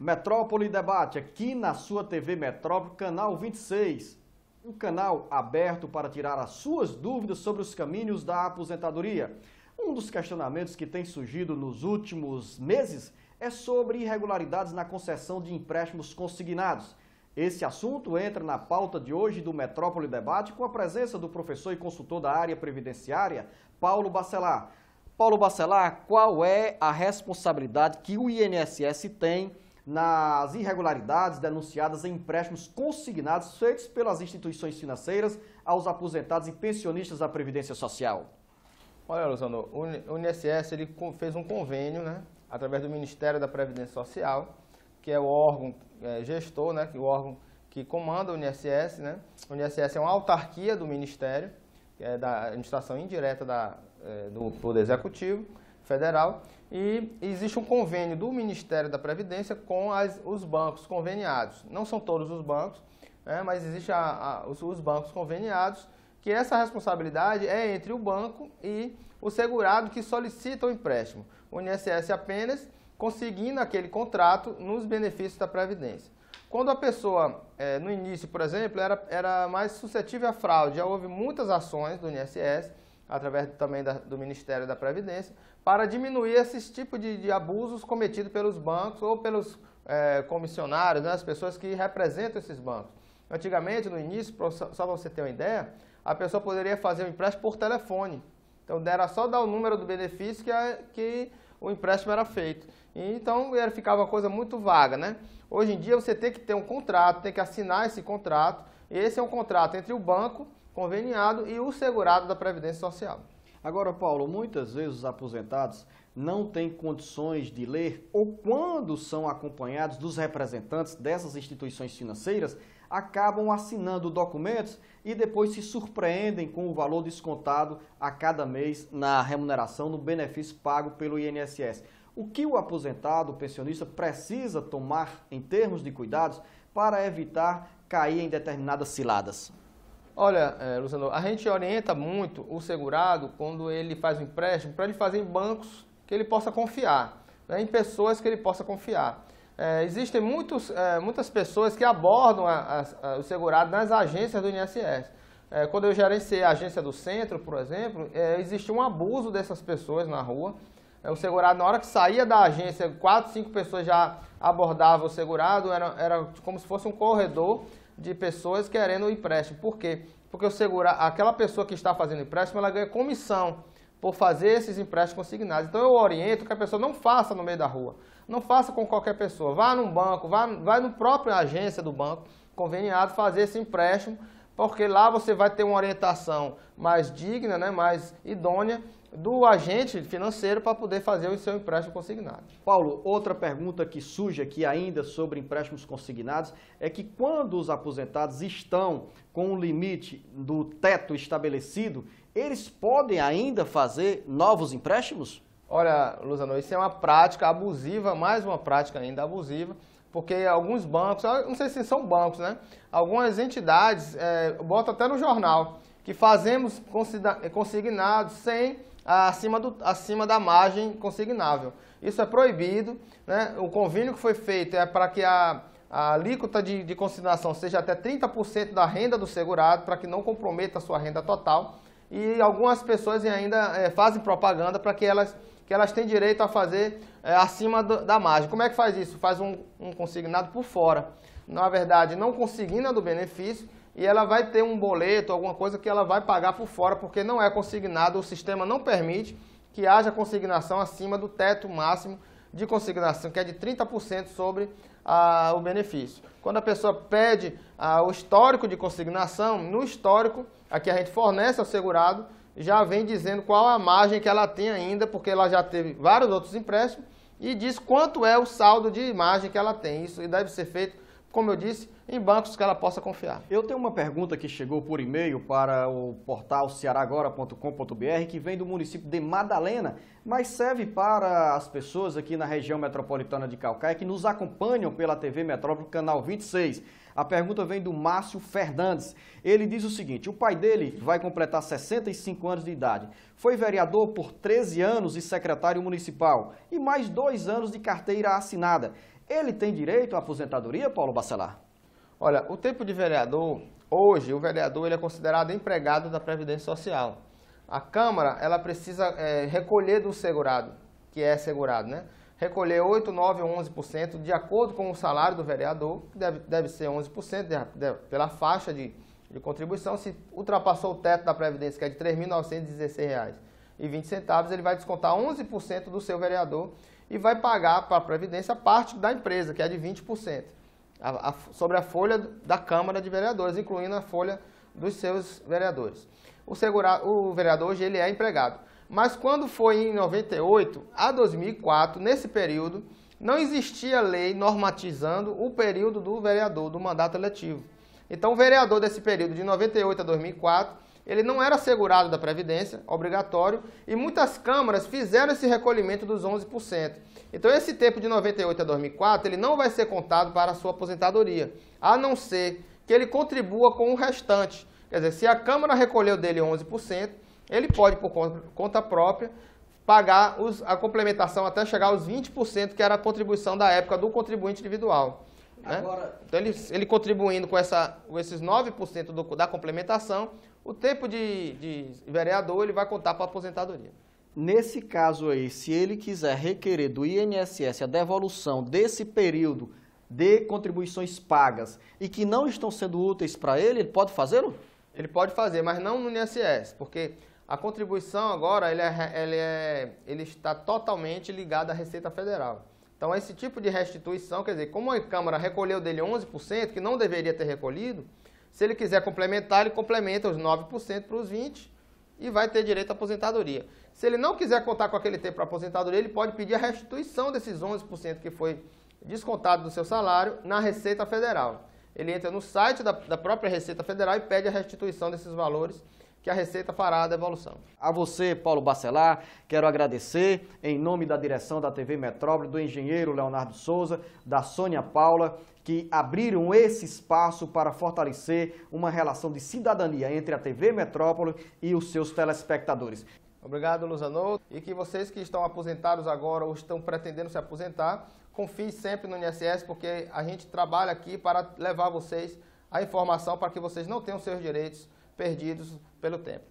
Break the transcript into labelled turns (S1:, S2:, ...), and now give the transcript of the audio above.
S1: Metrópole Debate, aqui na sua TV Metrópole, canal 26. Um canal aberto para tirar as suas dúvidas sobre os caminhos da aposentadoria. Um dos questionamentos que tem surgido nos últimos meses é sobre irregularidades na concessão de empréstimos consignados. Esse assunto entra na pauta de hoje do Metrópole Debate com a presença do professor e consultor da área previdenciária, Paulo Bacelar. Paulo Bacelar, qual é a responsabilidade que o INSS tem nas irregularidades denunciadas em empréstimos consignados feitos pelas instituições financeiras aos aposentados e pensionistas da Previdência Social?
S2: Olha, Luzano, o INSS ele fez um convênio, né, através do Ministério da Previdência Social, que é o órgão gestor, né, que é o órgão que comanda o INSS. Né? O INSS é uma autarquia do Ministério, que é da administração indireta do Poder Executivo Federal, e existe um convênio do Ministério da Previdência com os bancos conveniados. Não são todos os bancos, né, mas existem os bancos conveniados, que essa responsabilidade é entre o banco e o segurado que solicita o empréstimo. O INSS apenas conseguindo aquele contrato nos benefícios da Previdência. Quando a pessoa, no início, por exemplo, era mais suscetível à fraude, já houve muitas ações do INSS, através também do Ministério da Previdência, para diminuir esses tipos de abusos cometidos pelos bancos ou pelos comissionários, né, as pessoas que representam esses bancos. Antigamente, no início, só para você ter uma ideia, a pessoa poderia fazer um empréstimo por telefone. Então, era só dar o número do benefício que o empréstimo era feito. Então, ficava uma coisa muito vaga, né? Hoje em dia, você tem que ter um contrato, tem que assinar esse contrato. E esse é um contrato entre o banco conveniado e o segurado da Previdência Social.
S1: Agora, Paulo, muitas vezes os aposentados não têm condições de ler ou, quando são acompanhados dos representantes dessas instituições financeiras, acabam assinando documentos e depois se surpreendem com o valor descontado a cada mês na remuneração, no benefício pago pelo INSS. O que o aposentado, o pensionista, precisa tomar em termos de cuidados para evitar cair em determinadas ciladas?
S2: Olha, Luciano, a gente orienta muito o segurado quando ele faz um empréstimo para ele fazer em bancos que ele possa confiar, né, em pessoas que ele possa confiar. Existem muitas pessoas que abordam o segurado nas agências do INSS. Quando eu gerenciei a agência do centro, por exemplo, existia um abuso dessas pessoas na rua. O segurado, na hora que saía da agência, 4, 5 pessoas já abordavam o segurado, era como se fosse um corredor de pessoas querendo o empréstimo. Por quê? Porque aquela pessoa que está fazendo empréstimo, ela ganha comissão por fazer esses empréstimos consignados. Então eu oriento que a pessoa não faça no meio da rua, não faça com qualquer pessoa. Vá num banco, vai no próprio agência do banco conveniado fazer esse empréstimo, porque lá você vai ter uma orientação mais digna, né, mais idônea do agente financeiro para poder fazer o seu empréstimo consignado.
S1: Paulo, outra pergunta que surge aqui ainda sobre empréstimos consignados é que quando os aposentados estão com o limite do teto estabelecido, eles podem ainda fazer novos empréstimos?
S2: Olha, Luzano, isso é uma prática abusiva, mais uma prática ainda abusiva, porque alguns bancos, não sei se são bancos, né? Algumas entidades botam até no jornal que fazemos consignados acima da margem consignável. Isso é proibido, né? O convênio que foi feito é para que a alíquota de consignação seja até 30% da renda do segurado, para que não comprometa a sua renda total. E algumas pessoas ainda fazem propaganda para que elas têm direito a fazer acima da margem. Como é que faz isso? Faz um consignado por fora. Na verdade, não consigna do benefício, e ela vai ter um boleto, alguma coisa que ela vai pagar por fora, porque não é consignado, o sistema não permite que haja consignação acima do teto máximo de consignação, que é de 30% sobre o benefício. Quando a pessoa pede o histórico de consignação, no histórico, aqui a gente fornece ao segurado, já vem dizendo qual a margem que ela tem ainda, porque ela já teve vários outros empréstimos, e diz quanto é o saldo de margem que ela tem. Isso deve ser feito, como eu disse, em bancos que ela possa confiar.
S1: Eu tenho uma pergunta que chegou por e-mail para o portal cearagora.com.br, que vem do município de Madalena, mas serve para as pessoas aqui na região metropolitana de Caucaia que nos acompanham pela TV Metrópole, canal 26. A pergunta vem do Márcio Fernandes. Ele diz o seguinte: o pai dele vai completar 65 anos de idade. Foi vereador por 13 anos e secretário municipal e mais 2 anos de carteira assinada. Ele tem direito à aposentadoria, Paulo Bacelar?
S2: Olha, o tempo de vereador, hoje o vereador ele é considerado empregado da Previdência Social. A Câmara ela precisa recolher do segurado, que é segurado, né? Recolher 8, 9 ou 11% de acordo com o salário do vereador, que deve ser 11% pela faixa de contribuição. Se ultrapassou o teto da Previdência, que é de R$ 3.916,20, ele vai descontar 11% do seu vereador e vai pagar para a Previdência parte da empresa, que é de 20%, sobre a folha da Câmara de Vereadores, incluindo a folha dos seus vereadores. O vereador hoje ele é empregado. Mas quando foi em 98 a 2004, nesse período, não existia lei normatizando o período do vereador, do mandato eletivo. Então, o vereador desse período, de 98 a 2004, ele não era segurado da Previdência, obrigatório, e muitas câmaras fizeram esse recolhimento dos 11%. Então, esse tempo de 98 a 2004, ele não vai ser contado para a sua aposentadoria, a não ser que ele contribua com o restante. Quer dizer, se a Câmara recolheu dele 11%, ele pode, por conta própria, pagar a complementação até chegar aos 20%, que era a contribuição da época do contribuinte individual. Né? Agora, então, ele contribuindo com esses 9% da complementação, o tempo de vereador ele vai contar para a aposentadoria.
S1: Nesse caso aí, se ele quiser requerer do INSS a devolução desse período de contribuições pagas e que não estão sendo úteis para ele pode fazê-lo?
S2: Ele pode fazer, mas não no INSS, porque a contribuição agora ele está totalmente ligada à Receita Federal. Então, esse tipo de restituição, quer dizer, como a Câmara recolheu dele 11%, que não deveria ter recolhido, se ele quiser complementar, ele complementa os 9% para os 20% e vai ter direito à aposentadoria. Se ele não quiser contar com aquele tempo para aposentadoria, ele pode pedir a restituição desses 11% que foi descontado do seu salário na Receita Federal. Ele entra no site da própria Receita Federal e pede a restituição desses valores, que a Receita fará a devolução.
S1: A você, Paulo Bacelar, quero agradecer em nome da direção da TV Metrópole, do engenheiro Leonardo Souza, da Sônia Paula, que abriram esse espaço para fortalecer uma relação de cidadania entre a TV Metrópole e os seus telespectadores.
S2: Obrigado, Luzano. E que vocês que estão aposentados agora ou estão pretendendo se aposentar, confiem sempre no INSS, porque a gente trabalha aqui para levar vocês a informação para que vocês não tenham seus direitos perdidos pelo tempo.